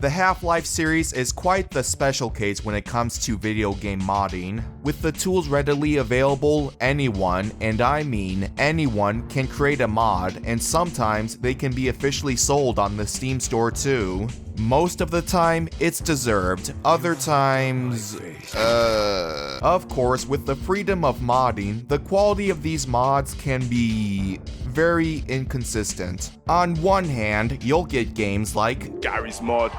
The Half-Life series is quite the special case when it comes to video game modding. With the tools readily available, anyone, and I mean anyone, can create a mod, and sometimes they can be officially sold on the Steam store too. Most of the time, it's deserved. Other times, Of course, with the freedom of modding, the quality of these mods can be very inconsistent. On one hand, you'll get games like Gary's Mod.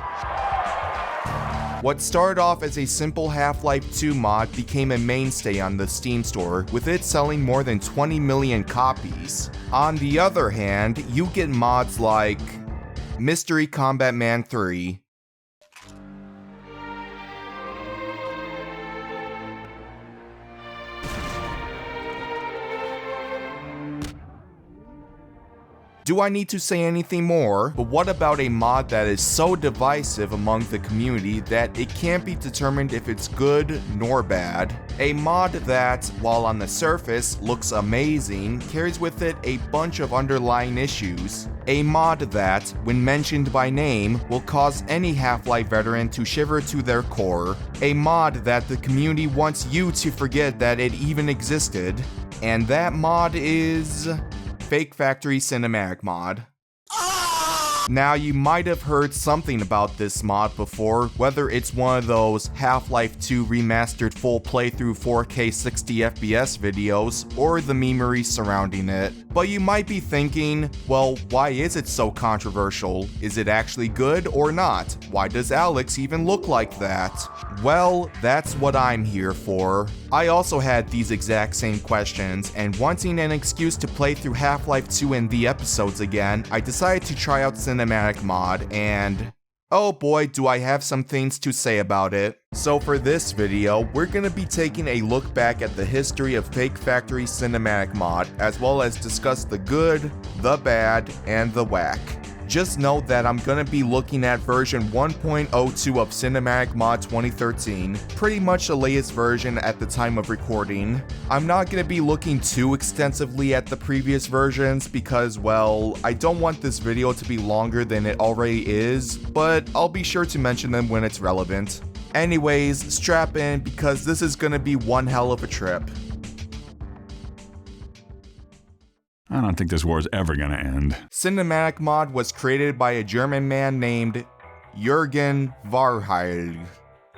What started off as a simple Half-Life 2 mod became a mainstay on the Steam store, with it selling more than 20 million copies. On the other hand, you get mods like Mystery Combat Man 3, Do I need to say anything more? But what about a mod that is so divisive among the community that it can't be determined if it's good nor bad? A mod that, while on the surface looks amazing, carries with it a bunch of underlying issues. A mod that, when mentioned by name, will cause any Half-Life veteran to shiver to their core. A mod that the community wants you to forget that it even existed. And that mod is Fake Factory Cinematic Mod. Now, you might have heard something about this mod before, whether it's one of those Half-Life 2 remastered full playthrough 4K 60fps videos, or the memery surrounding it. But you might be thinking, well, why is it so controversial? Is it actually good or not? Why does Alyx even look like that? Well, that's what I'm here for. I also had these exact same questions, and wanting an excuse to play through Half-Life 2 and the episodes again, I decided to try out Cinematic Mod, and oh boy, do I have some things to say about it. So for this video, we're gonna be taking a look back at the history of Fake Factory Cinematic Mod, as well as discuss the good, the bad, and the whack. Just note that I'm gonna be looking at version 1.02 of Cinematic Mod 2013, pretty much the latest version at the time of recording. I'm not gonna be looking too extensively at the previous versions because, well, I don't want this video to be longer than it already is, but I'll be sure to mention them when it's relevant. Anyways, strap in because this is gonna be one hell of a trip. I don't think this war is ever gonna end. Cinematic Mod was created by a German man named Jürgen Varheil.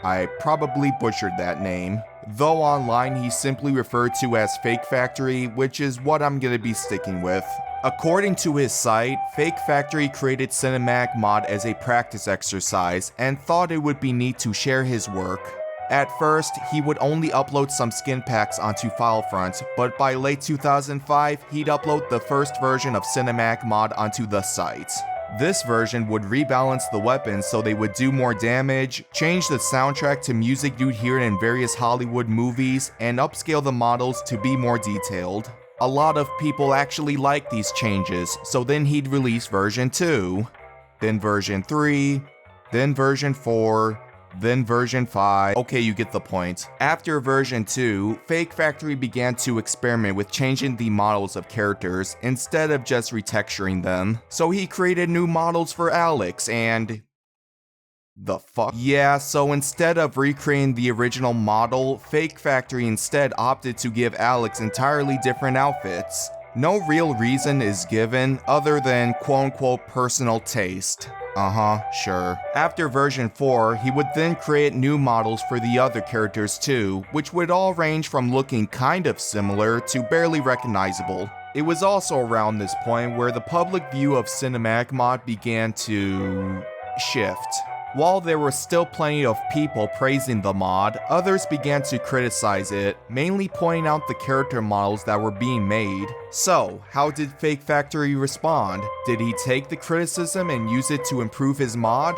I probably butchered that name. Though online he's simply referred to as Fake Factory, which is what I'm gonna be sticking with. According to his site, Fake Factory created Cinematic Mod as a practice exercise and thought it would be neat to share his work. At first, he would only upload some skin packs onto Filefront, but by late 2005, he'd upload the first version of Cinematic Mod onto the site. This version would rebalance the weapons so they would do more damage, change the soundtrack to music you'd hear in various Hollywood movies, and upscale the models to be more detailed. A lot of people actually liked these changes, so then he'd release version 2, then version 3, then version 4, then version 5, okay, you get the point. After version 2, Fake Factory began to experiment with changing the models of characters instead of just retexturing them. So he created new models for Alyx and the fuck? Yeah, so instead of recreating the original model, Fake Factory instead opted to give Alyx entirely different outfits. No real reason is given other than quote-unquote personal taste. Sure. After version 4, he would then create new models for the other characters too, which would all range from looking kind of similar to barely recognizable. It was also around this point where the public view of Cinematic Mod began to shift. While there were still plenty of people praising the mod, others began to criticize it, mainly pointing out the character models that were being made. So, how did Fake Factory respond? Did he take the criticism and use it to improve his mod?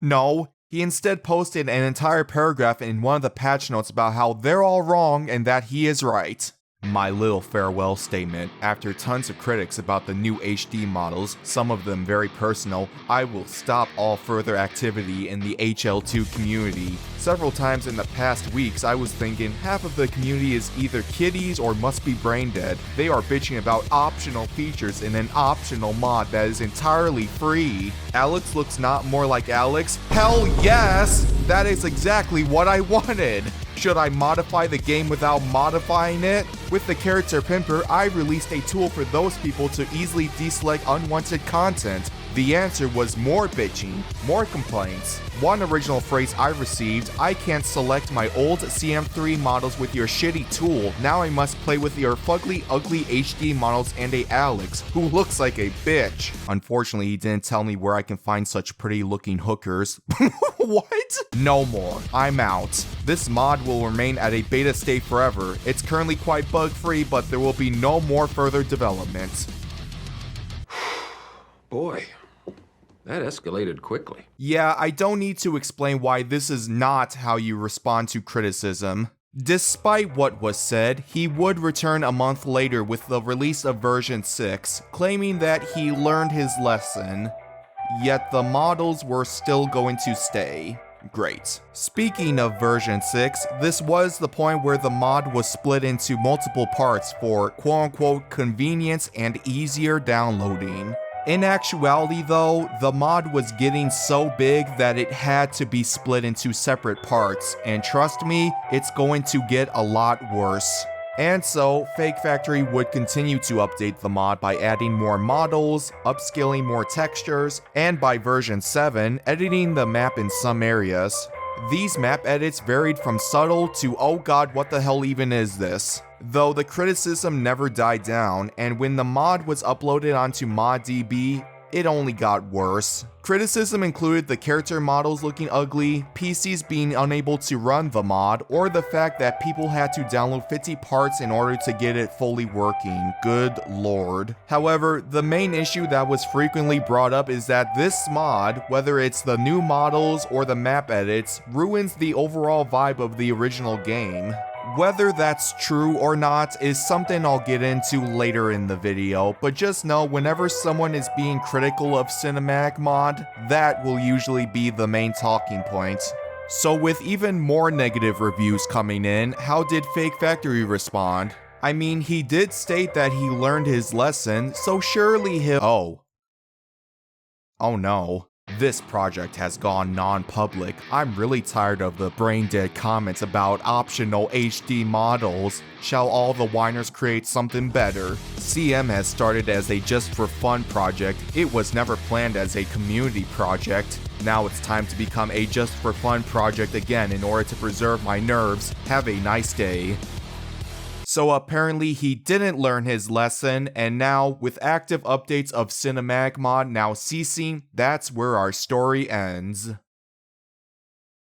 No. He instead posted an entire paragraph in one of the patch notes about how they're all wrong and that he is right. My little farewell statement. After tons of critics about the new HD models, some of them very personal, I will stop all further activity in the HL2 community. Several times in the past weeks, I was thinking half of the community is either kiddies or must be brain dead. They are bitching about optional features in an optional mod that is entirely free. Alyx looks not more like Alyx? Hell yes! That is exactly what I wanted! Should I modify the game without modifying it? With the Character Pimper, I released a tool for those people to easily deselect unwanted content. The answer was more bitching, more complaints. One original phrase I received, I can't select my old CM3 models with your shitty tool, now I must play with your fugly ugly HD models and a Alyx, who looks like a bitch. Unfortunately, he didn't tell me where I can find such pretty looking hookers. What? No more. I'm out. This mod will remain at a beta state forever. It's currently quite bug free, but there will be no more further development. Boy, that escalated quickly. Yeah, I don't need to explain why this is not how you respond to criticism. Despite what was said, he would return a month later with the release of version 6, claiming that he learned his lesson. Yet the models were still going to stay. Great. Speaking of version 6, this was the point where the mod was split into multiple parts for quote-unquote convenience and easier downloading. In actuality though, the mod was getting so big that it had to be split into separate parts, and trust me, it's going to get a lot worse. And so, Fake Factory would continue to update the mod by adding more models, upscaling more textures, and by version 7, editing the map in some areas. These map edits varied from subtle to oh god what the hell even is this? Though the criticism never died down, and when the mod was uploaded onto ModDB, it only got worse. Criticism included the character models looking ugly, PCs being unable to run the mod, or the fact that people had to download 50 parts in order to get it fully working. Good lord. However, the main issue that was frequently brought up is that this mod, whether it's the new models or the map edits, ruins the overall vibe of the original game. Whether that's true or not is something I'll get into later in the video, but just know whenever someone is being critical of cinematic mod, that will usually be the main talking point. So with even more negative reviews coming in, how did Fake Factory respond? I mean, he did state that he learned his lesson, so surely he'll— Oh no. This project has gone non-public. I'm really tired of the brain-dead comments about optional HD models. Shall all the whiners create something better? CM has started as a just-for-fun project. It was never planned as a community project. Now it's time to become a just-for-fun project again in order to preserve my nerves. Have a nice day. So apparently he didn't learn his lesson, and now, with active updates of Cinematic Mod now ceasing, that's where our story ends.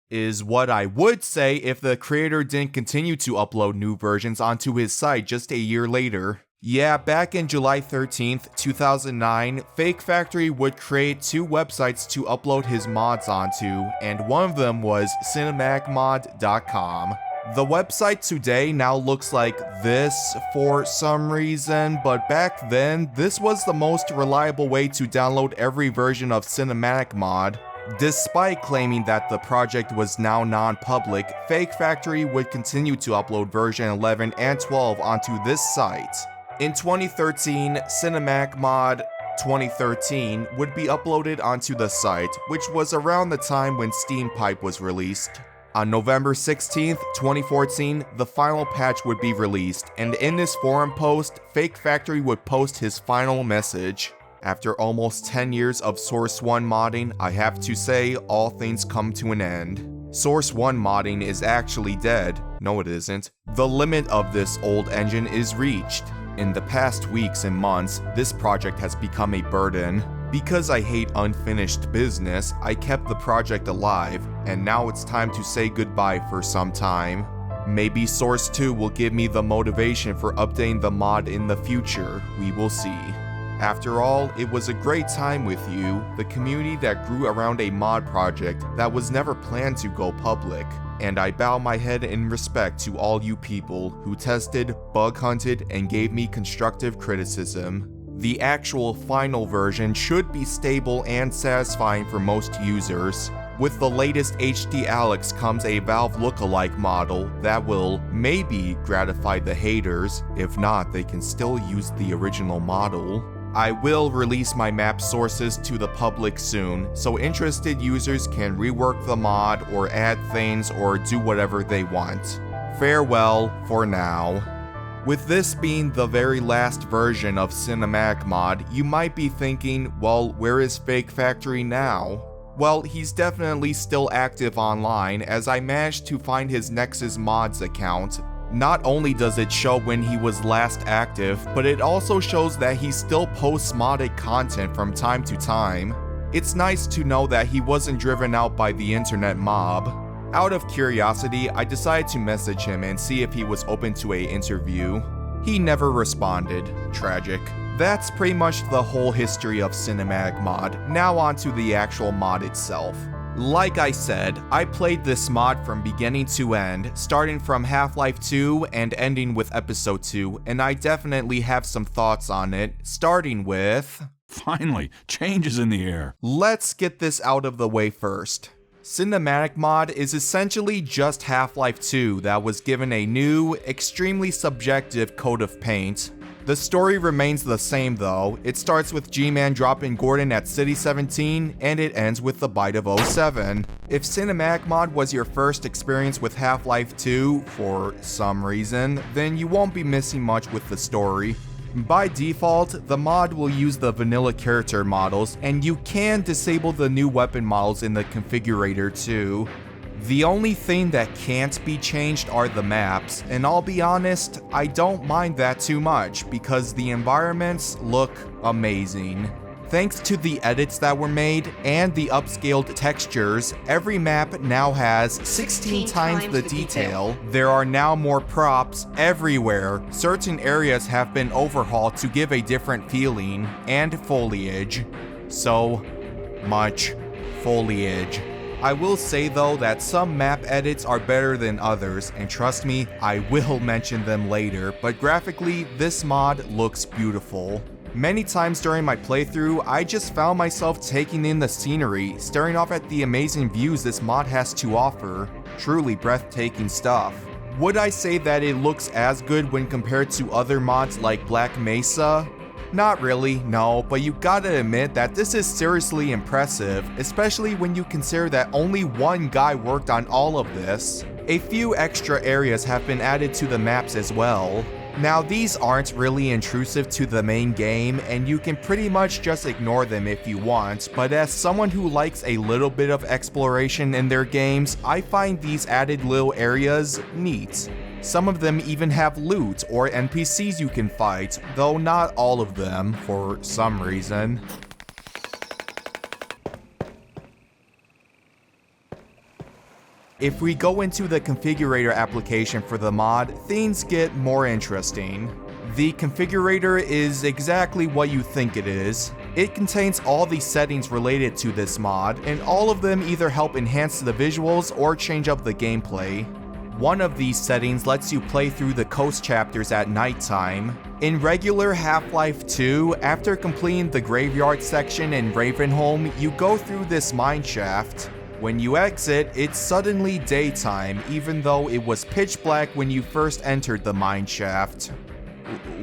Is what I would say if the creator didn't continue to upload new versions onto his site just a year later. Yeah, back in July 13th, 2009, Fake Factory would create 2 websites to upload his mods onto, and one of them was cinematicmod.com. The website today now looks like this for some reason, but back then, this was the most reliable way to download every version of Cinematic Mod. Despite claiming that the project was now non-public, Fake Factory would continue to upload version 11 and 12 onto this site. In 2013, Cinematic Mod 2013 would be uploaded onto the site, which was around the time when Steam Pipe was released. On November 16th, 2014, the final patch would be released, and in this forum post, Fake Factory would post his final message. After almost 10 years of Source 1 modding, I have to say, all things come to an end. Source 1 modding is actually dead. No, it isn't. The limit of this old engine is reached. In the past weeks and months, this project has become a burden. Because I hate unfinished business, I kept the project alive, and now it's time to say goodbye for some time. Maybe Source 2 will give me the motivation for updating the mod in the future, we will see. After all, it was a great time with you, the community that grew around a mod project that was never planned to go public. and I bow my head in respect to all you people who tested, bug hunted, and gave me constructive criticism. The actual final version should be stable and satisfying for most users. With the latest HD Alyx comes a Valve lookalike model that will maybe gratify the haters. If not, they can still use the original model. I will release my map sources to the public soon, so interested users can rework the mod or add things or do whatever they want. Farewell for now. With this being the very last version of Cinematic Mod, you might be thinking, well, where is Fake Factory now? Well, he's definitely still active online, as I managed to find his Nexus Mods account. Not only does it show when he was last active, but it also shows that he still posts modded content from time to time. It's nice to know that he wasn't driven out by the internet mob. Out of curiosity, I decided to message him and see if he was open to an interview. He never responded. Tragic. That's pretty much the whole history of Cinematic Mod. Now on to the actual mod itself. Like I said, I played this mod from beginning to end, starting from Half-Life 2 and ending with Episode 2, and I definitely have some thoughts on it, starting with... Finally, change is in the air. Let's get this out of the way first. Cinematic Mod is essentially just Half-Life 2 that was given a new, extremely subjective coat of paint. The story remains the same though. It starts with G-Man dropping Gordon at City 17, and it ends with the bite of 07. If Cinematic Mod was your first experience with Half-Life 2, for some reason, then you won't be missing much with the story. By default, the mod will use the vanilla character models, and you can disable the new weapon models in the configurator too. The only thing that can't be changed are the maps, and I'll be honest, I don't mind that too much because the environments look amazing. Thanks to the edits that were made and the upscaled textures, every map now has 16 times the detail. There are now more props everywhere. Certain areas have been overhauled to give a different feeling, and foliage. So much foliage. I will say though that some map edits are better than others, and trust me, I will mention them later, but graphically, this mod looks beautiful. Many times during my playthrough, I just found myself taking in the scenery, staring off at the amazing views this mod has to offer. Truly breathtaking stuff. Would I say that it looks as good when compared to other mods like Black Mesa? Not really, no, but you gotta admit that this is seriously impressive, especially when you consider that only one guy worked on all of this. A few extra areas have been added to the maps as well. Now these aren't really intrusive to the main game, and you can pretty much just ignore them if you want, but as someone who likes a little bit of exploration in their games, I find these added little areas neat. Some of them even have loot or NPCs you can fight, though not all of them, for some reason. If we go into the configurator application for the mod, things get more interesting. The configurator is exactly what you think it is. It contains all the settings related to this mod, and all of them either help enhance the visuals or change up the gameplay. One of these settings lets you play through the coast chapters at nighttime. In regular Half-Life 2, after completing the graveyard section in Ravenholm, you go through this mineshaft. When you exit, it's suddenly daytime, even though it was pitch black when you first entered the mineshaft.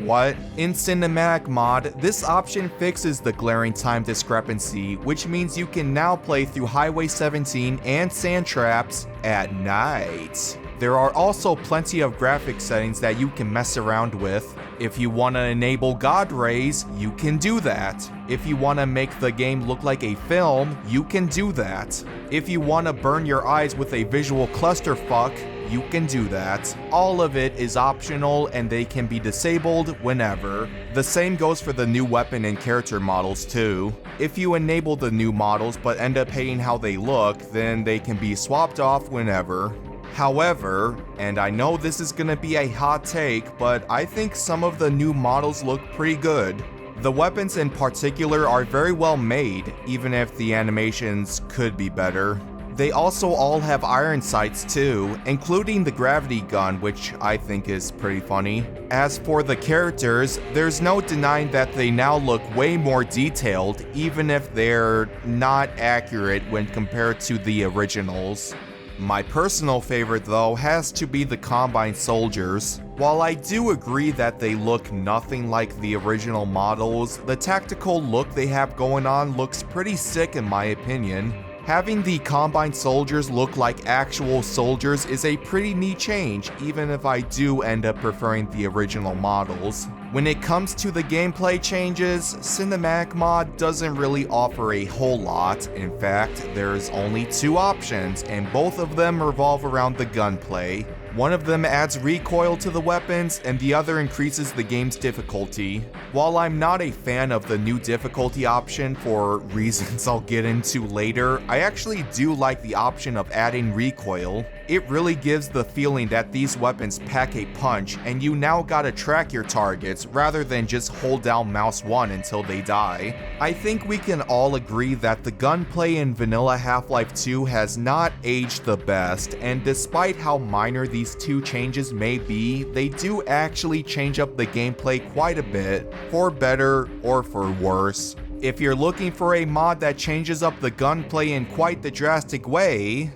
What? In Cinematic Mod, this option fixes the glaring time discrepancy, which means you can now play through Highway 17 and Sand Traps at night. There are also plenty of graphic settings that you can mess around with. If you want to enable God rays, you can do that. If you want to make the game look like a film, you can do that. If you want to burn your eyes with a visual clusterfuck, you can do that. All of it is optional and they can be disabled whenever. The same goes for the new weapon and character models too. If you enable the new models but end up hating how they look, then they can be swapped off whenever. However, and I know this is gonna be a hot take, but I think some of the new models look pretty good. The weapons in particular are very well made, even if the animations could be better. They also all have iron sights too, including the gravity gun, which I think is pretty funny. As for the characters, there's no denying that they now look way more detailed, even if they're not accurate when compared to the originals. My personal favorite though has to be the Combine soldiers. While I do agree that they look nothing like the original models, the tactical look they have going on looks pretty sick in my opinion. Having the Combine soldiers look like actual soldiers is a pretty neat change, even if I do end up preferring the original models. When it comes to the gameplay changes, Cinematic Mod doesn't really offer a whole lot. In fact, there's only 2 options, and both of them revolve around the gunplay. One of them adds recoil to the weapons, and the other increases the game's difficulty. While I'm not a fan of the new difficulty option for reasons I'll get into later, I actually do like the option of adding recoil. It really gives the feeling that these weapons pack a punch, and you now gotta track your targets rather than just hold down mouse 1 until they die. I think we can all agree that the gunplay in vanilla Half-Life 2 has not aged the best, and despite how minor these 2 changes may be, they do actually change up the gameplay quite a bit, for better or for worse. If you're looking for a mod that changes up the gunplay in quite the drastic way,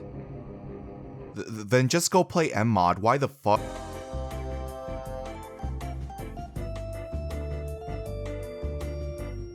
then just go play M-Mod. Why the fuck?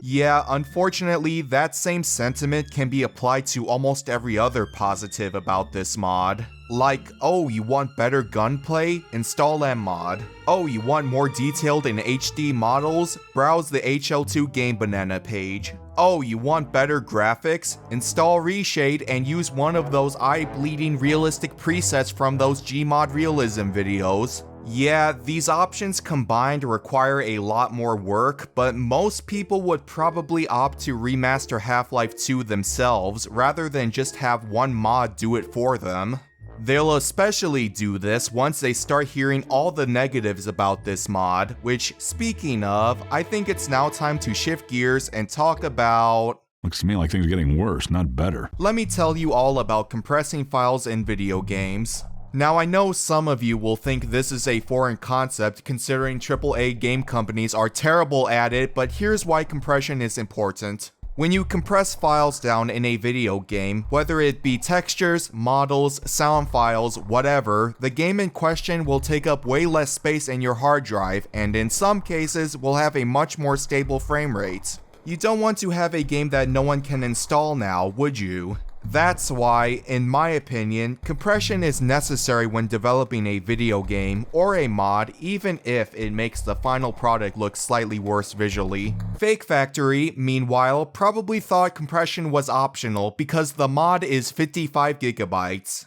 Yeah, unfortunately, that same sentiment can be applied to almost every other positive about this mod. Like, oh, you want better gunplay? Install M-Mod. Oh, you want more detailed and HD models? Browse the HL2 Game Banana page. Oh, you want better graphics? Install Reshade and use one of those eye-bleeding realistic presets from those Gmod realism videos. Yeah, these options combined require a lot more work, but most people would probably opt to remaster Half-Life 2 themselves rather than just have one mod do it for them. They'll especially do this once they start hearing all the negatives about this mod, which, speaking of, I think it's now time to shift gears and talk about... Looks to me like things are getting worse, not better. Let me tell you all about compressing files in video games. Now, I know some of you will think this is a foreign concept considering AAA game companies are terrible at it, but here's why compression is important. When you compress files down in a video game, whether it be textures, models, sound files, whatever, the game in question will take up way less space in your hard drive, and in some cases will have a much more stable frame rate. You don't want to have a game that no one can install now, would you? That's why, in my opinion, compression is necessary when developing a video game or a mod, even if it makes the final product look slightly worse visually. Fake Factory, meanwhile, probably thought compression was optional because the mod is 55 gigabytes.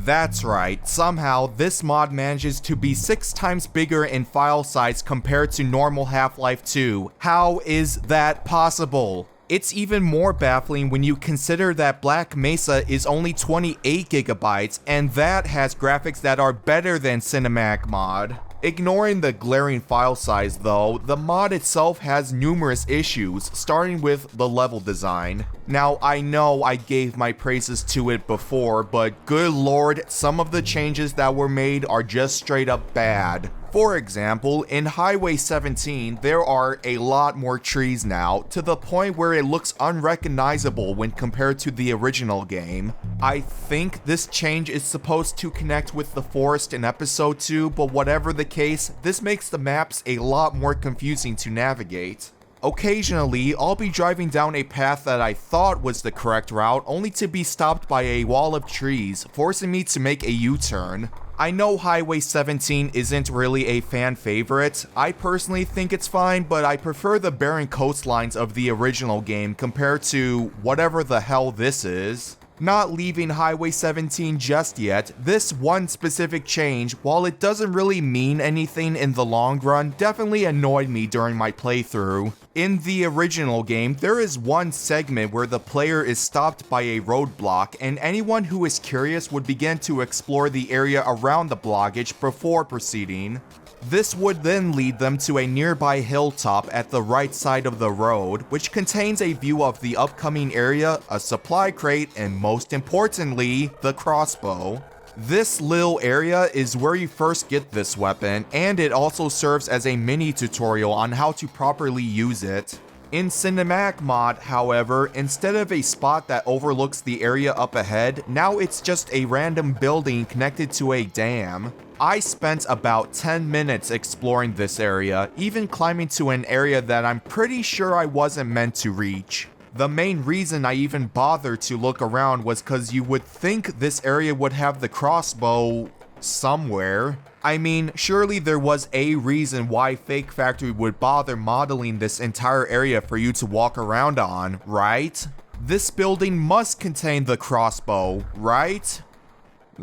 That's right, somehow this mod manages to be 6 times bigger in file size compared to normal Half-Life 2. How is that possible? It's even more baffling when you consider that Black Mesa is only 28 gigabytes and that has graphics that are better than Cinematic Mod. Ignoring the glaring file size though, the mod itself has numerous issues, starting with the level design. Now, I know I gave my praises to it before, but good lord, some of the changes that were made are just straight up bad. For example, in Highway 17, there are a lot more trees now, to the point where it looks unrecognizable when compared to the original game. I think this change is supposed to connect with the forest in episode 2, but whatever the case, this makes the maps a lot more confusing to navigate. Occasionally, I'll be driving down a path that I thought was the correct route, only to be stopped by a wall of trees, forcing me to make a U-turn. I know Highway 17 isn't really a fan favorite. I personally think it's fine, but I prefer the barren coastlines of the original game compared to whatever the hell this is. Not leaving Highway 17 just yet, this one specific change, while it doesn't really mean anything in the long run, definitely annoyed me during my playthrough. In the original game, there is one segment where the player is stopped by a roadblock, and anyone who is curious would begin to explore the area around the blockage before proceeding. This would then lead them to a nearby hilltop at the right side of the road, which contains a view of the upcoming area, a supply crate, and most importantly, the crossbow. This little area is where you first get this weapon, and it also serves as a mini tutorial on how to properly use it. In Cinematic Mod, however, instead of a spot that overlooks the area up ahead, now it's just a random building connected to a dam. I spent about 10 minutes exploring this area, even climbing to an area that I'm pretty sure I wasn't meant to reach. The main reason I even bothered to look around was cause you would think this area would have the crossbow somewhere. I mean, surely there was a reason why Fake Factory would bother modeling this entire area for you to walk around on, right? This building must contain the crossbow, right?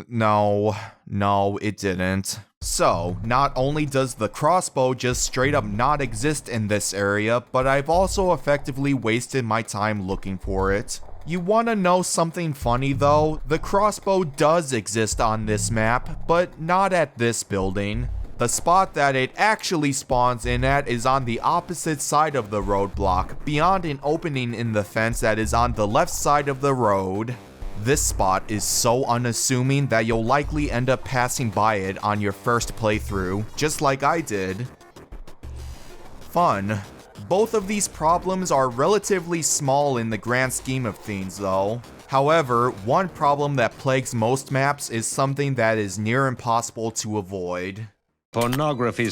No, it didn't. So, not only does the crossbow just straight up not exist in this area, but I've also effectively wasted my time looking for it. You wanna know something funny though? The crossbow does exist on this map, but not at this building. The spot that it actually spawns in at is on the opposite side of the roadblock, beyond an opening in the fence that is on the left side of the road. This spot is so unassuming that you'll likely end up passing by it on your first playthrough, just like I did. Fun. Both of these problems are relatively small in the grand scheme of things though. However, one problem that plagues most maps is something that is near impossible to avoid. Pornography.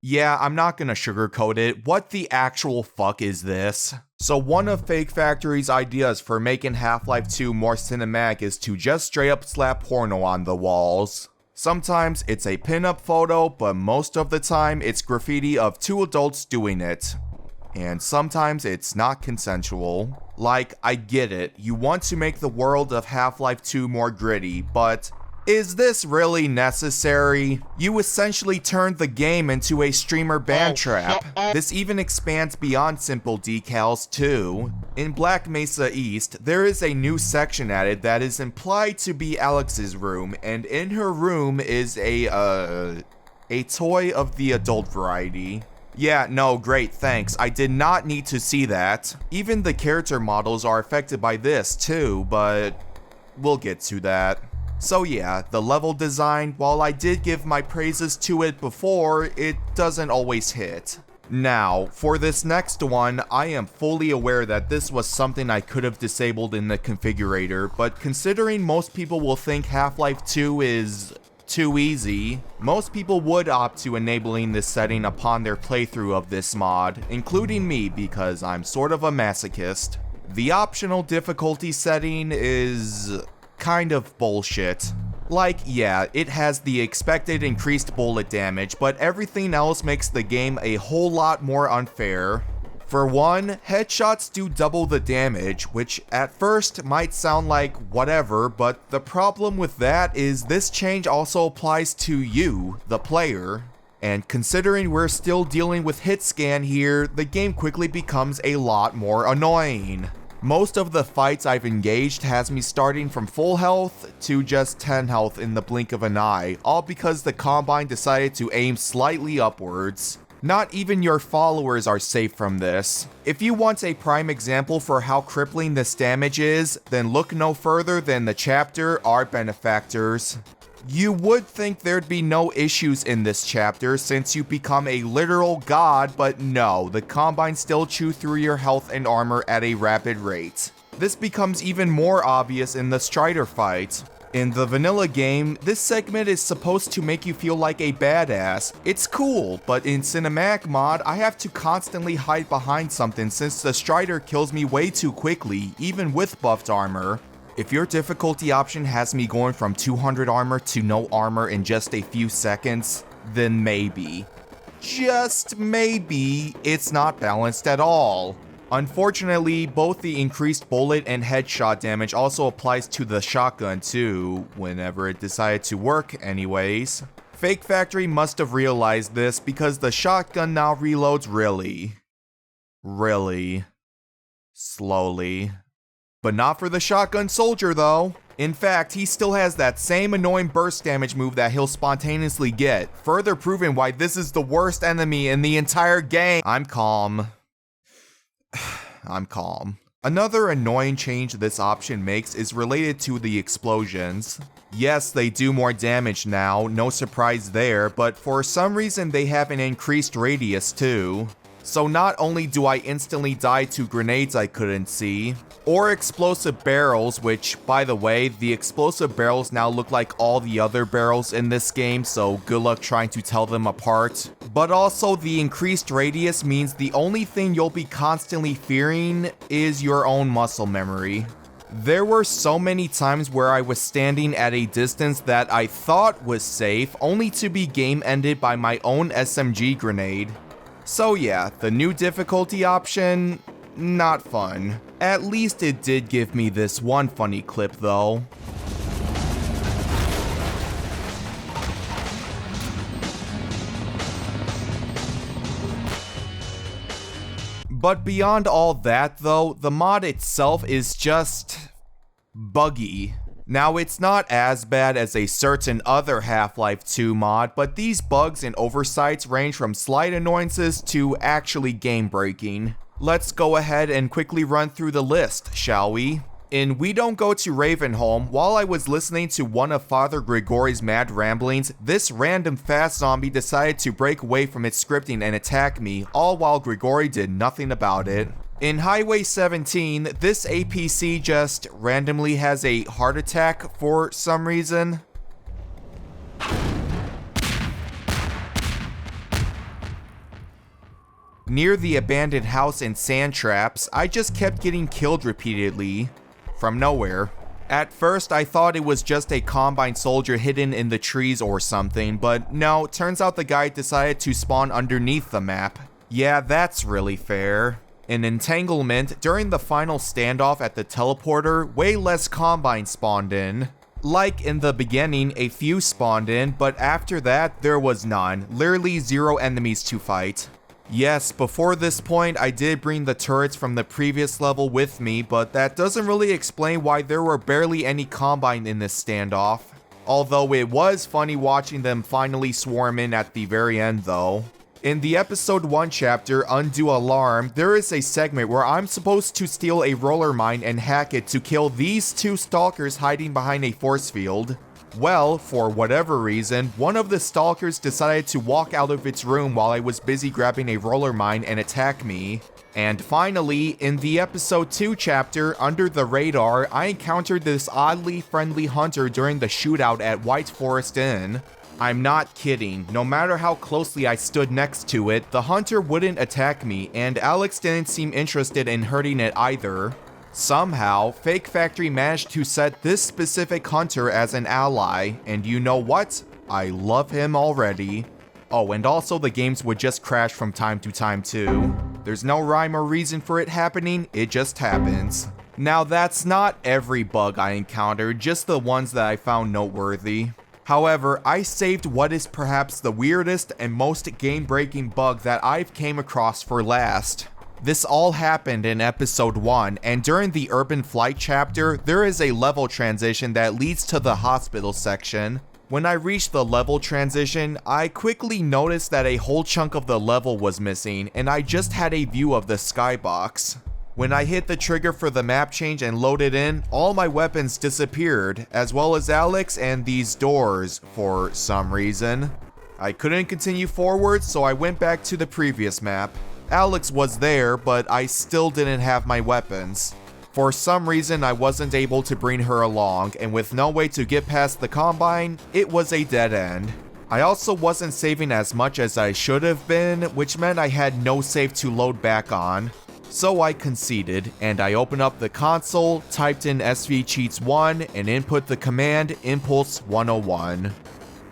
Yeah, I'm not gonna sugarcoat it. What the actual fuck is this? So one of Fake Factory's ideas for making Half-Life 2 more cinematic is to just straight up slap porno on the walls. Sometimes it's a pinup photo, but most of the time it's graffiti of two adults doing it. And sometimes it's not consensual. Like, I get it, you want to make the world of Half-Life 2 more gritty, but is this really necessary? You essentially turned the game into a streamer ban trap. This even expands beyond simple decals too. In Black Mesa East, there is a new section added that is implied to be Alyx's room, and in her room is a toy of the adult variety. Yeah, no, great, thanks. I did not need to see that. Even the character models are affected by this too, but we'll get to that. So yeah, the level design, while I did give my praises to it before, it doesn't always hit. Now, for this next one, I am fully aware that this was something I could have disabled in the configurator, but considering most people will think Half-Life 2 is too easy, most people would opt to enabling this setting upon their playthrough of this mod, including me because I'm sort of a masochist. The optional difficulty setting is kind of bullshit. Like, yeah, it has the expected increased bullet damage, but everything else makes the game a whole lot more unfair. For one, headshots do double the damage, which at first might sound like whatever, but the problem with that is this change also applies to you, the player. And considering we're still dealing with hit scan here, the game quickly becomes a lot more annoying. Most of the fights I've engaged has me starting from full health to just 10 health in the blink of an eye, all because the Combine decided to aim slightly upwards. Not even your followers are safe from this. If you want a prime example for how crippling this damage is, then look no further than the chapter Our Benefactors. You would think there'd be no issues in this chapter since you become a literal god, but no, the Combine still chew through your health and armor at a rapid rate. This becomes even more obvious in the Strider fight. In the vanilla game, this segment is supposed to make you feel like a badass. It's cool, but in Cinematic Mod, I have to constantly hide behind something since the Strider kills me way too quickly, even with buffed armor. If your difficulty option has me going from 200 armor to no armor in just a few seconds, then maybe, just maybe, it's not balanced at all. Unfortunately, both the increased bullet and headshot damage also applies to the shotgun too, whenever it decided to work anyways. Fake Factory must have realized this because the shotgun now reloads really slowly. But not for the shotgun soldier though. In fact, he still has that same annoying burst damage move that he'll spontaneously get, further proving why this is the worst enemy in the entire game. I'm calm. I'm calm. Another annoying change this option makes is related to the explosions. Yes, they do more damage now, no surprise there, but for some reason they have an increased radius too. So not only do I instantly die to grenades I couldn't see, or explosive barrels, which, by the way, the explosive barrels now look like all the other barrels in this game, so good luck trying to tell them apart. But also, the increased radius means the only thing you'll be constantly fearing is your own muscle memory. There were so many times where I was standing at a distance that I thought was safe, only to be game ended by my own SMG grenade. So yeah, the new difficulty option, not fun. At least it did give me this one funny clip though. But beyond all that though, the mod itself is just buggy. Now, it's not as bad as a certain other Half-Life 2 mod, but these bugs and oversights range from slight annoyances to actually game-breaking. Let's go ahead and quickly run through the list, shall we? In We Don't Go to Ravenholm, while I was listening to one of Father Grigori's mad ramblings, this random fast zombie decided to break away from its scripting and attack me, all while Grigori did nothing about it. In Highway 17, this APC just randomly has a heart attack for some reason. Near the abandoned house in Sand Traps, I just kept getting killed repeatedly, from nowhere. At first, I thought it was just a Combine soldier hidden in the trees or something, but no, turns out the guy decided to spawn underneath the map. Yeah, that's really fair. In Entanglement, during the final standoff at the teleporter, way less Combine spawned in. Like in the beginning, a few spawned in, but after that, there was none. Literally 0 enemies to fight. Yes, before this point, I did bring the turrets from the previous level with me, but that doesn't really explain why there were barely any Combine in this standoff. Although it was funny watching them finally swarm in at the very end though. In the episode 1 chapter, Undue Alarm, there is a segment where I'm supposed to steal a roller mine and hack it to kill these 2 stalkers hiding behind a force field. Well, for whatever reason, one of the stalkers decided to walk out of its room while I was busy grabbing a roller mine and attack me. And finally, in the episode 2 chapter, Under the Radar, I encountered this oddly friendly hunter during the shootout at White Forest Inn. I'm not kidding, no matter how closely I stood next to it, the hunter wouldn't attack me, and Alyx didn't seem interested in hurting it either. Somehow, Fake Factory managed to set this specific hunter as an ally, and you know what? I love him already. Oh, and also the games would just crash from time to time too. There's no rhyme or reason for it happening, it just happens. Now that's not every bug I encountered, just the ones that I found noteworthy. However, I saved what is perhaps the weirdest and most game-breaking bug that I've came across for last. This all happened in episode 1, and during the Urban Flight chapter, there is a level transition that leads to the hospital section. When I reached the level transition, I quickly noticed that a whole chunk of the level was missing, and I just had a view of the skybox. When I hit the trigger for the map change and loaded in, all my weapons disappeared, as well as Alyx and these doors, for some reason. I couldn't continue forward, so I went back to the previous map. Alyx was there, but I still didn't have my weapons. For some reason, I wasn't able to bring her along, and with no way to get past the Combine, it was a dead end. I also wasn't saving as much as I should have been, which meant I had no save to load back on. So I conceded, and I opened up the console, typed in svcheats1, and input the command impulse 101.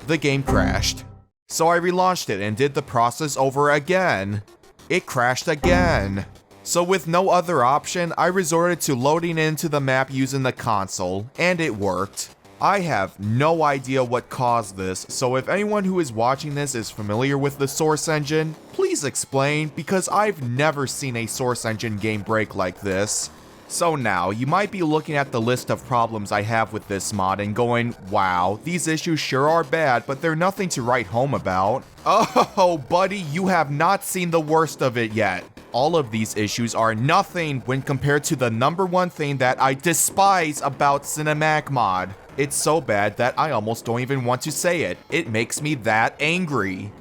The game crashed. So I relaunched it and did the process over again. It crashed again. So with no other option, I resorted to loading into the map using the console, and it worked. I have no idea what caused this, so if anyone who is watching this is familiar with the Source Engine, please explain, because I've never seen a Source Engine game break like this. So now, you might be looking at the list of problems I have with this mod and going, wow, these issues sure are bad, but they're nothing to write home about. Oh, buddy, you have not seen the worst of it yet. All of these issues are nothing when compared to the #1 thing that I despise about Cinematic Mod. It's so bad that I almost don't even want to say it. It makes me that angry.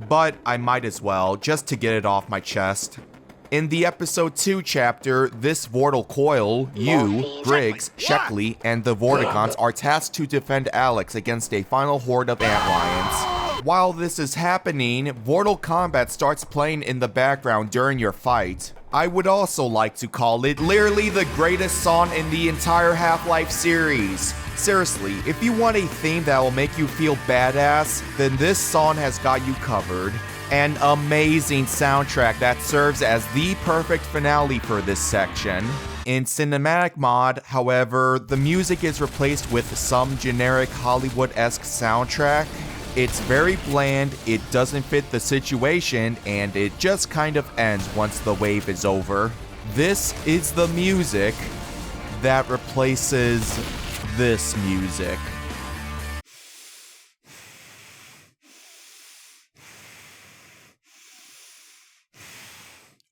But I might as well, just to get it off my chest. In the episode 2 chapter, this Vortal Coil, you, Briggs, Sheckley, and the Vorticons are tasked to defend Alyx against a final horde of antlions. While this is happening, Vortal Combat starts playing in the background during your fight. I would also like to call it literally the greatest song in the entire Half-Life series. Seriously, if you want a theme that will make you feel badass, then this song has got you covered. An amazing soundtrack that serves as the perfect finale for this section. In Cinematic Mod, however, the music is replaced with some generic Hollywood-esque soundtrack. It's very bland, it doesn't fit the situation, and it just kind of ends once the wave is over. This is the music that replaces this music.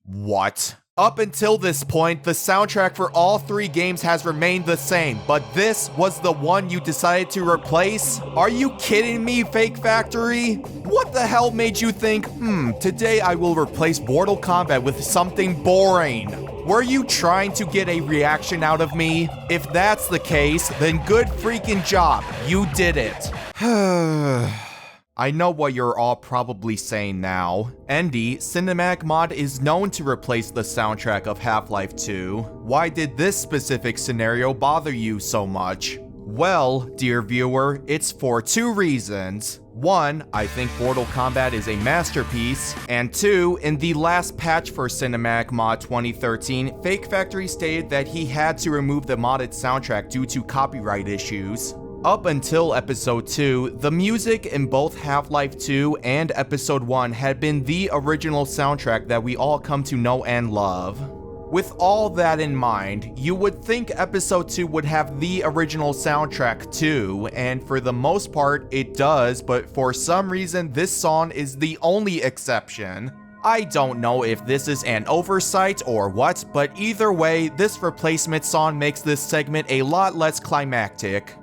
What? Up until this point, the soundtrack for all 3 games has remained the same, but this was the one you decided to replace? Are you kidding me, Fake Factory? What the hell made you think, today I will replace Mortal Kombat with something boring? Were you trying to get a reaction out of me? If that's the case, then good freaking job, you did it. I know what you're all probably saying now. Endy, Cinematic Mod is known to replace the soundtrack of Half-Life 2. Why did this specific scenario bother you so much? Well, dear viewer, it's for 2 reasons. 1, I think Mortal Kombat is a masterpiece, and 2, in the last patch for Cinematic Mod 2013, Fake Factory stated that he had to remove the modded soundtrack due to copyright issues. Up until Episode 2, the music in both Half-Life 2 and Episode 1 had been the original soundtrack that we all come to know and love. With all that in mind, you would think Episode 2 would have the original soundtrack too, and for the most part it does, but for some reason this song is the only exception. I don't know if this is an oversight or what, but either way, this replacement song makes this segment a lot less climactic.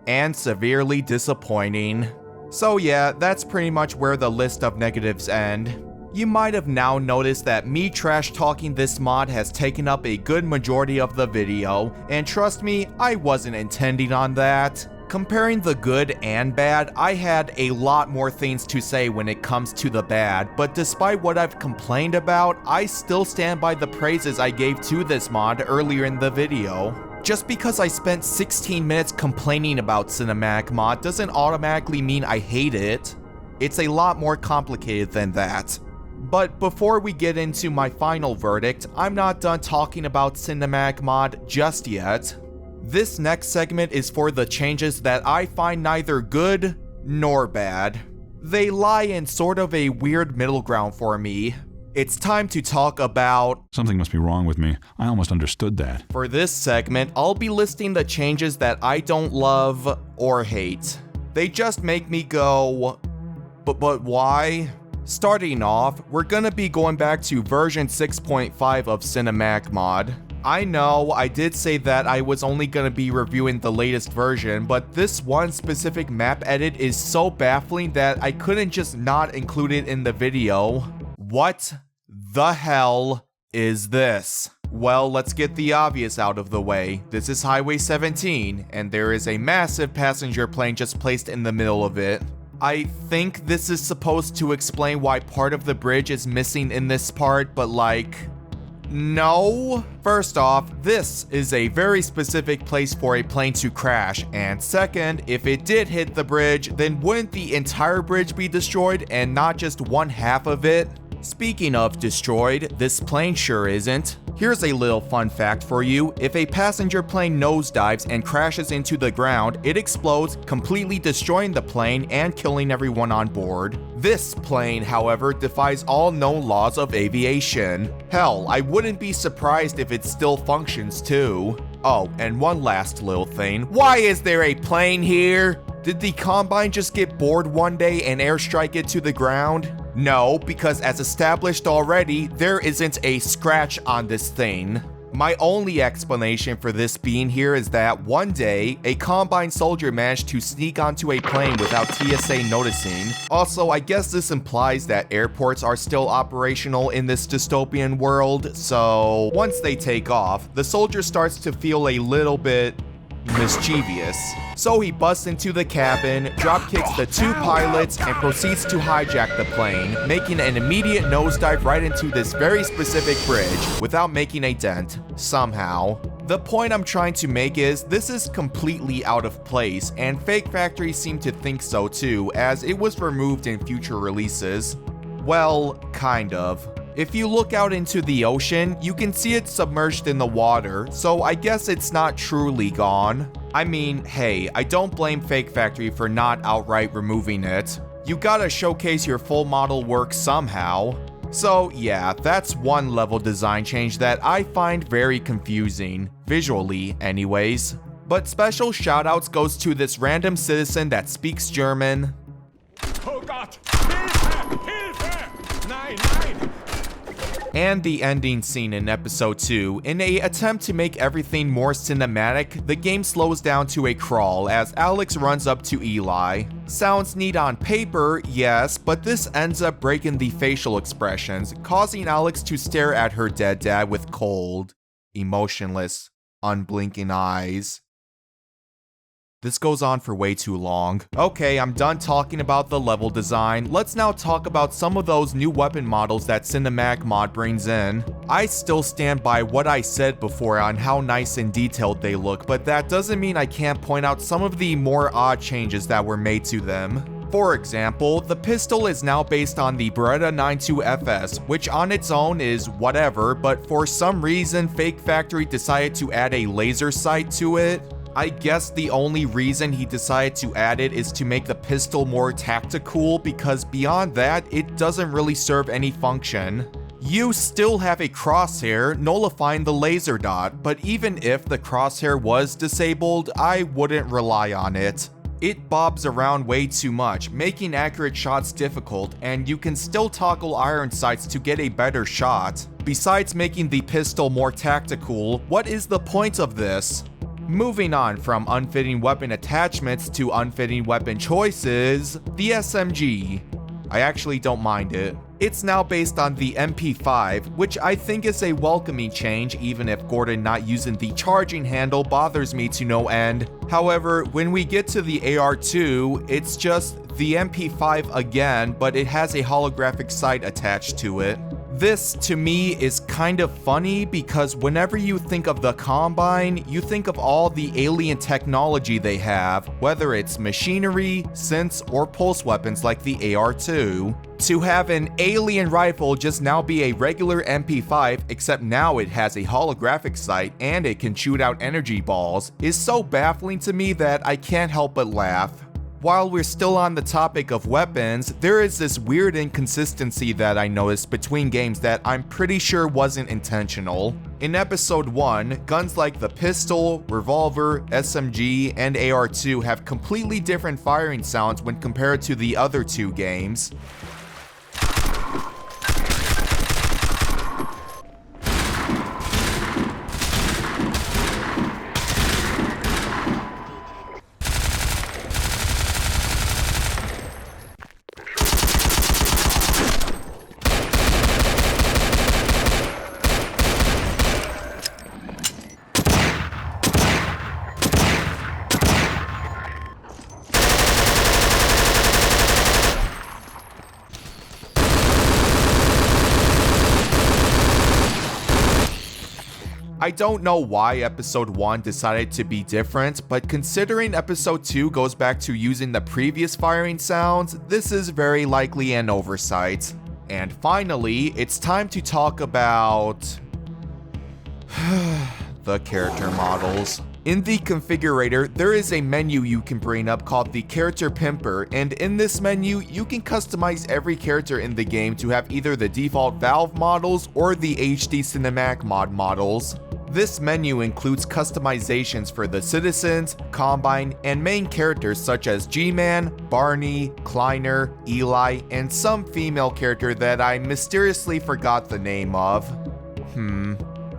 And severely disappointing. So yeah, that's pretty much where the list of negatives end. You might have now noticed that me trash talking this mod has taken up a good majority of the video, and trust me, I wasn't intending on that. Comparing the good and bad, I had a lot more things to say when it comes to the bad, but despite what I've complained about, I still stand by the praises I gave to this mod earlier in the video. Just because I spent 16 minutes complaining about Cinematic Mod doesn't automatically mean I hate it. It's a lot more complicated than that. But before we get into my final verdict, I'm not done talking about Cinematic Mod just yet. This next segment is for the changes that I find neither good nor bad. They lie in sort of a weird middle ground for me. It's time to talk about... Something must be wrong with me. I almost understood that. For this segment, I'll be listing the changes that I don't love or hate. They just make me go, but why? Starting off, we're gonna be going back to version 6.5 of Cinematic Mod. I know I did say that I was only gonna be reviewing the latest version, but this one specific map edit is so baffling that I couldn't just not include it in the video. What the hell is this? Well, let's get the obvious out of the way. This is Highway 17, and there is a massive passenger plane just placed in the middle of it. I think this is supposed to explain why part of the bridge is missing in this part, but like... no? First off, this is a very specific place for a plane to crash, and second, if it did hit the bridge, then wouldn't the entire bridge be destroyed and not just one half of it? Speaking of destroyed, this plane sure isn't. Here's a little fun fact for you. If a passenger plane nosedives and crashes into the ground, it explodes, completely destroying the plane and killing everyone on board. This plane, however, defies all known laws of aviation. Hell, I wouldn't be surprised if it still functions too. Oh, and one last little thing. Why is there a plane here? Did the Combine just get bored one day and airstrike it to the ground? No, because as established already, there isn't a scratch on this thing. My only explanation for this being here is that one day, a Combine soldier managed to sneak onto a plane without TSA noticing. Also, I guess this implies that airports are still operational in this dystopian world, so once they take off, the soldier starts to feel a little bit mischievous. So he busts into the cabin, dropkicks the two pilots, and proceeds to hijack the plane, making an immediate nosedive right into this very specific bridge without making a dent, somehow. The point I'm trying to make is, this is completely out of place, and Fake Factory seemed to think so too, as it was removed in future releases. Well, kind of. If you look out into the ocean, you can see it submerged in the water, so I guess it's not truly gone. I mean, hey, I don't blame Fake Factory for not outright removing it. You gotta showcase your full model work somehow. So yeah, that's one level design change that I find very confusing, visually anyways. But special shoutouts goes to this random citizen that speaks German. Oh God! Hilfe! Hilfe! Nein, nein! And the ending scene in episode 2. In an attempt to make everything more cinematic, the game slows down to a crawl as Alyx runs up to Eli. Sounds neat on paper, yes, but this ends up breaking the facial expressions, causing Alyx to stare at her dead dad with cold, emotionless, unblinking eyes. This goes on for way too long. Okay, I'm done talking about the level design. Let's now talk about some of those new weapon models that Cinematic Mod brings in. I still stand by what I said before on how nice and detailed they look, but that doesn't mean I can't point out some of the more odd changes that were made to them. For example, the pistol is now based on the Beretta 92FS, which on its own is whatever, but for some reason Fake Factory decided to add a laser sight to it. I guess the only reason he decided to add it is to make the pistol more tactical, because beyond that, it doesn't really serve any function. You still have a crosshair nullifying the laser dot, but even if the crosshair was disabled, I wouldn't rely on it. It bobs around way too much, making accurate shots difficult, and you can still toggle iron sights to get a better shot. Besides making the pistol more tactical, what is the point of this? Moving on from unfitting weapon attachments to unfitting weapon choices, the SMG. I actually don't mind it. It's now based on the MP5, which I think is a welcoming change, even if Gordon not using the charging handle bothers me to no end. However, when we get to the AR2, it's just the MP5 again, but it has a holographic sight attached to it. This, to me, is kind of funny because whenever you think of the Combine, you think of all the alien technology they have, whether it's machinery, synths, or pulse weapons like the AR2. To have an alien rifle just now be a regular MP5, except now it has a holographic sight and it can shoot out energy balls, is so baffling to me that I can't help but laugh. While we're still on the topic of weapons, there is this weird inconsistency that I noticed between games that I'm pretty sure wasn't intentional. In episode 1, guns like the pistol, revolver, SMG, and AR2 have completely different firing sounds when compared to the other two games. I don't know why episode 1 decided to be different, but considering episode 2 goes back to using the previous firing sounds, this is very likely an oversight. And finally, it's time to talk about The character models. In the configurator, there is a menu you can bring up called the Character Pimper, and in this menu, you can customize every character in the game to have either the default Valve models or the HD Cinematic mod models. This menu includes customizations for the citizens, Combine, and main characters such as G-Man, Barney, Kleiner, Eli, and some female character that I mysteriously forgot the name of.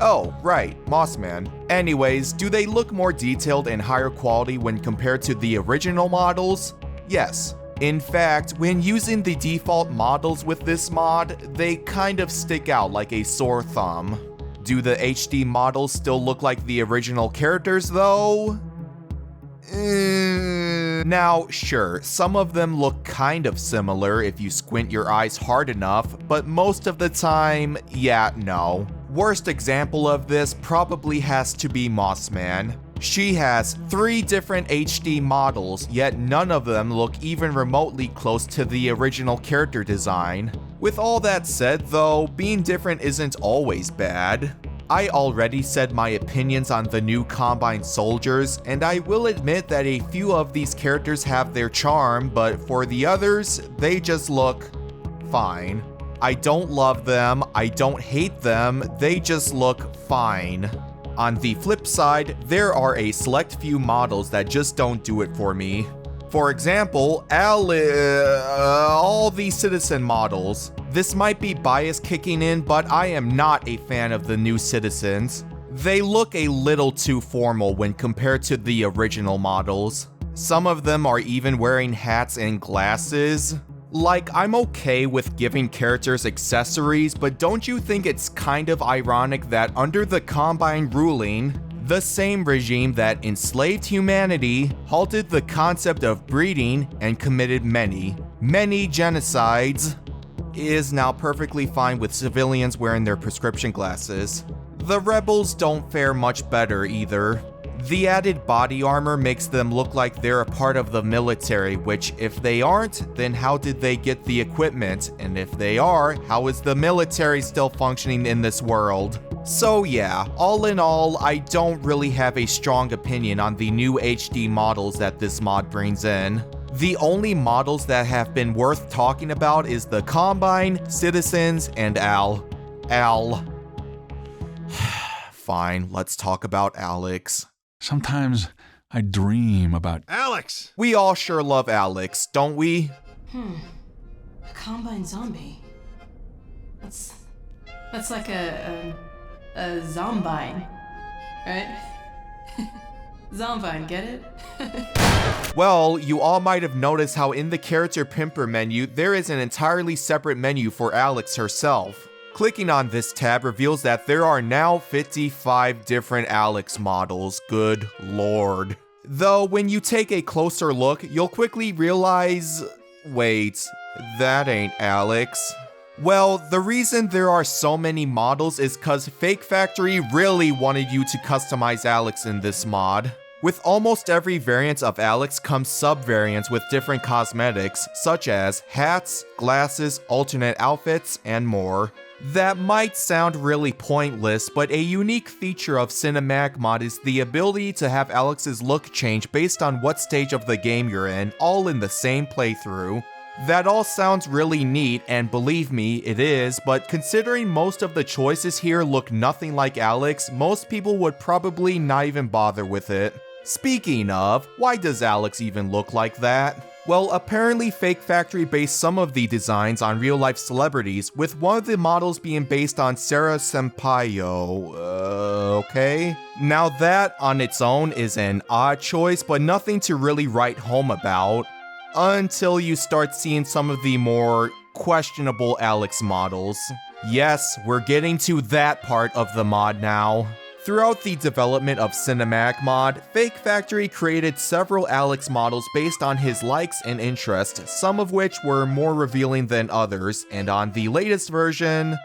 Oh, right, Mossman. Anyways, do they look more detailed and higher quality when compared to the original models? Yes. In fact, when using the default models with this mod, they kind of stick out like a sore thumb. Do the HD models still look like the original characters though? Now, sure, some of them look kind of similar if you squint your eyes hard enough, but most of the time, yeah, no. Worst example of this probably has to be Mossman. She has 3 different HD models, yet none of them look even remotely close to the original character design. With all that said though, being different isn't always bad. I already said my opinions on the new Combine soldiers, and I will admit that a few of these characters have their charm, but for the others, they just look fine. I don't love them, I don't hate them, they just look fine. On the flip side, there are a select few models that just don't do it for me. For example, all the citizen models. This might be bias kicking in, but I am not a fan of the new citizens. They look a little too formal when compared to the original models. Some of them are even wearing hats and glasses. Like, I'm okay with giving characters accessories, but don't you think it's kind of ironic that under the Combine ruling, the same regime that enslaved humanity, halted the concept of breeding, and committed many genocides, is now perfectly fine with civilians wearing their prescription glasses. The rebels don't fare much better either. The added body armor makes them look like they're a part of the military, which if they aren't, then how did they get the equipment? And if they are, how is the military still functioning in this world? So yeah, all in all, I don't really have a strong opinion on the new HD models that this mod brings in. The only models that have been worth talking about is the Combine, Citizens, and Al. Fine, let's talk about Alyx. Sometimes I dream about Alyx! We all sure love Alyx, don't we? A Combine zombie. That's like a zombine, right? Zombine, get it? Well, you all might have noticed how in the Character Pimper menu, there is an entirely separate menu for Alyx herself. Clicking on this tab reveals that there are now 55 different Alyx models, good lord. Though when you take a closer look, you'll quickly realize, wait, that ain't Alyx. Well, the reason there are so many models is cause Fake Factory really wanted you to customize Alyx in this mod. With almost every variant of Alyx comes sub-variants with different cosmetics, such as hats, glasses, alternate outfits, and more. That might sound really pointless, but a unique feature of Cinematic Mod is the ability to have Alyx's look change based on what stage of the game you're in, all in the same playthrough. That all sounds really neat, and believe me, it is, but considering most of the choices here look nothing like Alyx, most people would probably not even bother with it. Speaking of, why does Alyx even look like that? Well, apparently Fake Factory based some of the designs on real-life celebrities, with one of the models being based on Sarah Sampaio, okay? Now that, on its own, is an odd choice, but nothing to really write home about, until you start seeing some of the more questionable Alyx models. Yes, we're getting to that part of the mod now. Throughout the development of Cinematic Mod, Fake Factory created several Alyx models based on his likes and interests, some of which were more revealing than others, and on the latest version,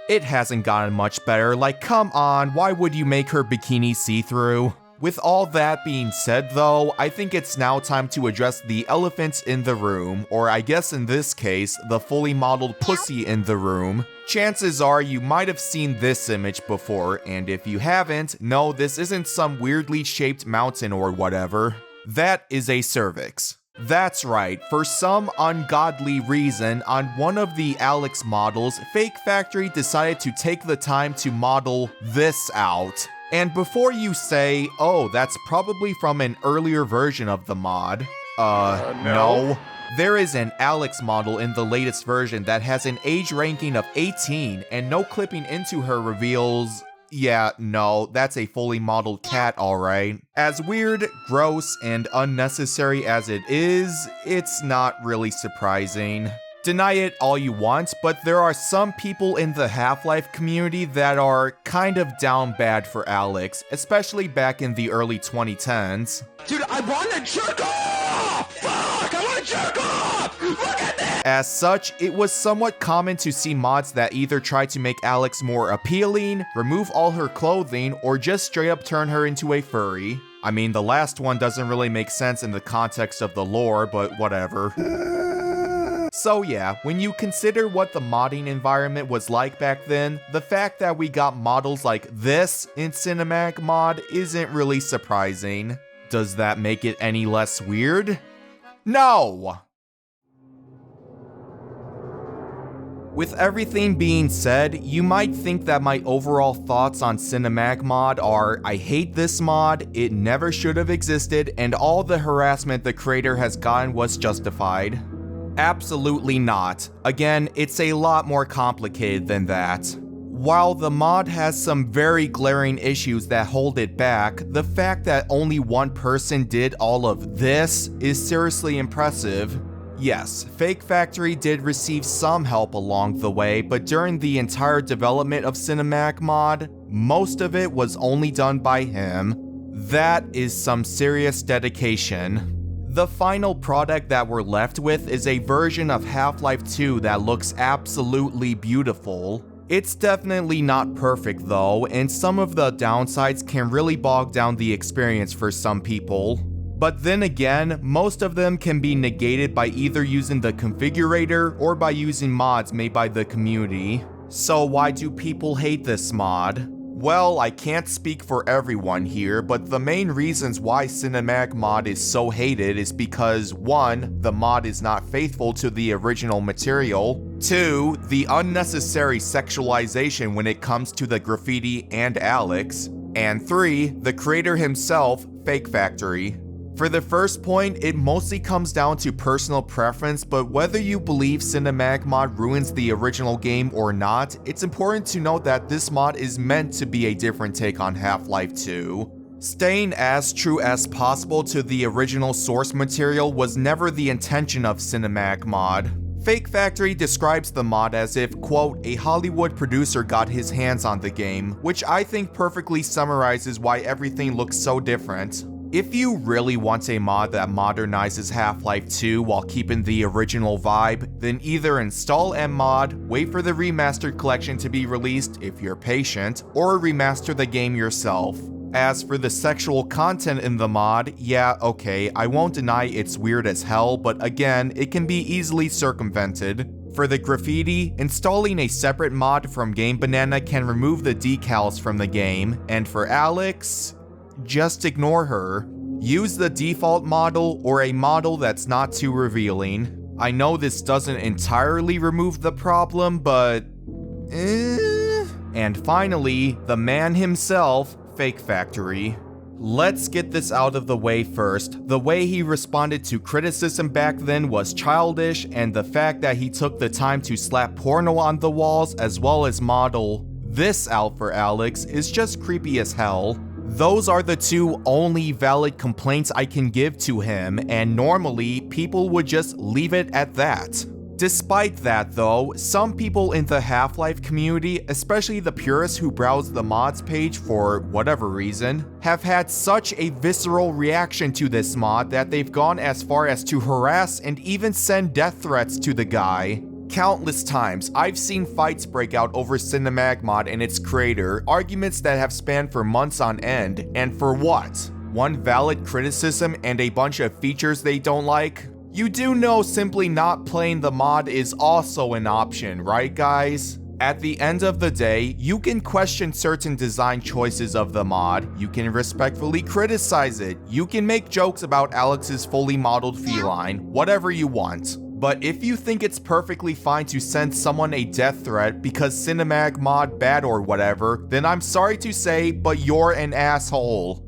it hasn't gotten much better. Like, come on, why would you make her bikini see-through? With all that being said though, I think it's now time to address the elephant in the room, or I guess in this case, the fully modeled pussy in the room. Chances are you might have seen this image before, and if you haven't, no, this isn't some weirdly shaped mountain or whatever. That is a cervix. That's right, for some ungodly reason, on one of the Alyx models, Fake Factory decided to take the time to model this out. And before you say, oh, that's probably from an earlier version of the mod, no. There is an Alyx model in the latest version that has an age ranking of 18, and no clipping into her reveals... Yeah, no, that's a fully modeled cat, alright. As weird, gross, and unnecessary as it is, it's not really surprising. Deny it all you want, but there are some people in the Half-Life community that are kind of down bad for Alyx, especially back in the early 2010s. Dude, I want to jerk off! Fuck, I want to jerk off! Look at this! As such, it was somewhat common to see mods that either try to make Alyx more appealing, remove all her clothing, or just straight up turn her into a furry. I mean, the last one doesn't really make sense in the context of the lore, but whatever. So yeah, when you consider what the modding environment was like back then, the fact that we got models like this in Cinematic Mod isn't really surprising. Does that make it any less weird? No! With everything being said, you might think that my overall thoughts on Cinematic Mod are, I hate this mod, it never should have existed, and all the harassment the creator has gotten was justified. Absolutely not. Again, it's a lot more complicated than that. While the mod has some very glaring issues that hold it back, the fact that only one person did all of this is seriously impressive. Yes, Fake Factory did receive some help along the way, but during the entire development of Cinematic Mod, most of it was only done by him. That is some serious dedication. The final product that we're left with is a version of Half-Life 2 that looks absolutely beautiful. It's definitely not perfect though, and some of the downsides can really bog down the experience for some people. But then again, most of them can be negated by either using the configurator or by using mods made by the community. So why do people hate this mod? Well, I can't speak for everyone here, but the main reasons why Cinematic Mod is so hated is because 1. The mod is not faithful to the original material, 2. The unnecessary sexualization when it comes to the graffiti and Alyx, and 3. The creator himself, Fake Factory. For the first point, it mostly comes down to personal preference, but whether you believe Cinematic Mod ruins the original game or not, it's important to note that this mod is meant to be a different take on Half-Life 2. Staying as true as possible to the original source material was never the intention of Cinematic Mod. Fake Factory describes the mod as if, quote, a Hollywood producer got his hands on the game, which I think perfectly summarizes why everything looks so different. If you really want a mod that modernizes Half-Life 2 while keeping the original vibe, then either install mmod, wait for the remastered collection to be released if you're patient, or remaster the game yourself. As for the sexual content in the mod, yeah, okay, I won't deny it's weird as hell, but again, it can be easily circumvented. For the graffiti, installing a separate mod from Game Banana can remove the decals from the game, and for Alyx, just ignore her. Use the default model or a model that's not too revealing. I know this doesn't entirely remove the problem, but... And finally, the man himself, Fake Factory. Let's get this out of the way first. The way he responded to criticism back then was childish, and the fact that he took the time to slap porno on the walls as well as model this out for Alyx is just creepy as hell. Those are the two only valid complaints I can give to him, and normally people would just leave it at that. Despite that though, some people in the Half-Life community, especially the purists who browse the mods page for whatever reason, have had such a visceral reaction to this mod that they've gone as far as to harass and even send death threats to the guy. Countless times, I've seen fights break out over Cinematic Mod and its creator, arguments that have spanned for months on end, and for what? One valid criticism and a bunch of features they don't like? You do know simply not playing the mod is also an option, right guys? At the end of the day, you can question certain design choices of the mod, you can respectfully criticize it, you can make jokes about Alyx's fully modeled feline, whatever you want. But if you think it's perfectly fine to send someone a death threat because Cinematic Mod bad or whatever, then I'm sorry to say, but you're an asshole.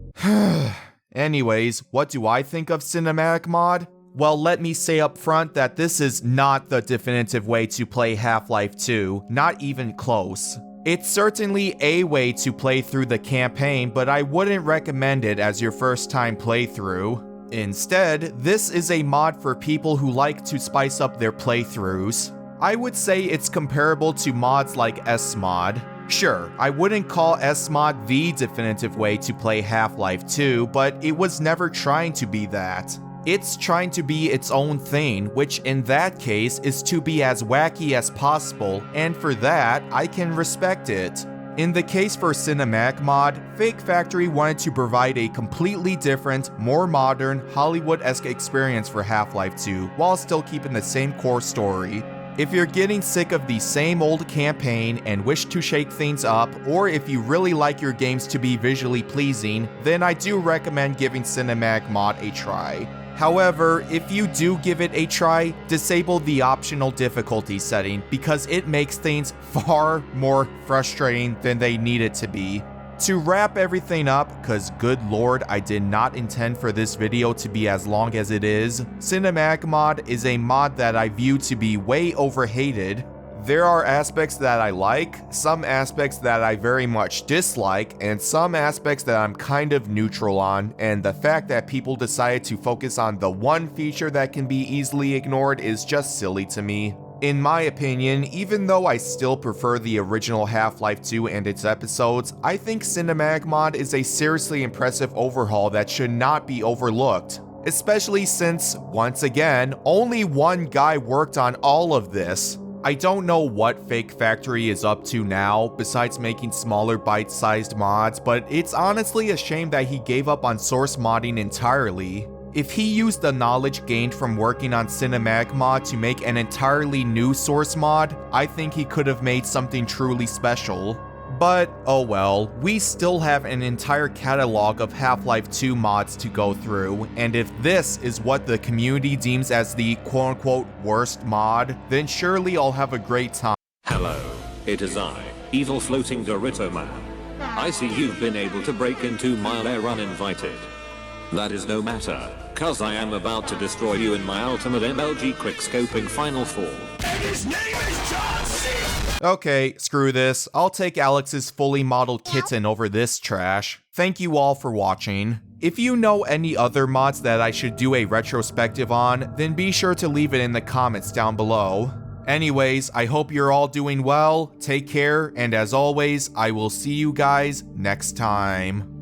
Anyways, what do I think of Cinematic Mod? Well, let me say up front that this is not the definitive way to play Half-Life 2, not even close. It's certainly a way to play through the campaign, but I wouldn't recommend it as your first time playthrough. Instead, this is a mod for people who like to spice up their playthroughs. I would say it's comparable to mods like SMod. Sure, I wouldn't call SMod the definitive way to play Half-Life 2, but it was never trying to be that. It's trying to be its own thing, which in that case is to be as wacky as possible, and for that, I can respect it. In the case for Cinematic Mod, Fake Factory wanted to provide a completely different, more modern, Hollywood-esque experience for Half-Life 2, while still keeping the same core story. If you're getting sick of the same old campaign and wish to shake things up, or if you really like your games to be visually pleasing, then I do recommend giving Cinematic Mod a try. However, if you do give it a try, disable the optional difficulty setting because it makes things far more frustrating than they need it to be. To wrap everything up, cause good lord I did not intend for this video to be as long as it is, Cinematic Mod is a mod that I view to be way overhated. There are aspects that I like, some aspects that I very much dislike, and some aspects that I'm kind of neutral on, and the fact that people decided to focus on the one feature that can be easily ignored is just silly to me. In my opinion, even though I still prefer the original Half-Life 2 and its episodes, I think Cinematic Mod is a seriously impressive overhaul that should not be overlooked. Especially since, once again, only one guy worked on all of this. I don't know what Fake Factory is up to now, besides making smaller bite-sized mods, but it's honestly a shame that he gave up on source modding entirely. If he used the knowledge gained from working on Cinematic Mod to make an entirely new source mod, I think he could have made something truly special. But oh well, we still have an entire catalog of Half-Life 2 mods to go through, and if this is what the community deems as the quote-unquote worst mod, then surely I'll have a great time. Hello, it is I, Evil Floating Dorito Man. I see you've been able to break into my lair uninvited. That is no matter, cause I am about to destroy you in my ultimate MLG quickscoping final form. And his name is John C. Okay, screw this. I'll take Alyx's fully modeled kitten over this trash. Thank you all for watching. If you know any other mods that I should do a retrospective on, then be sure to leave it in the comments down below. Anyways, I hope you're all doing well, take care, and as always, I will see you guys next time.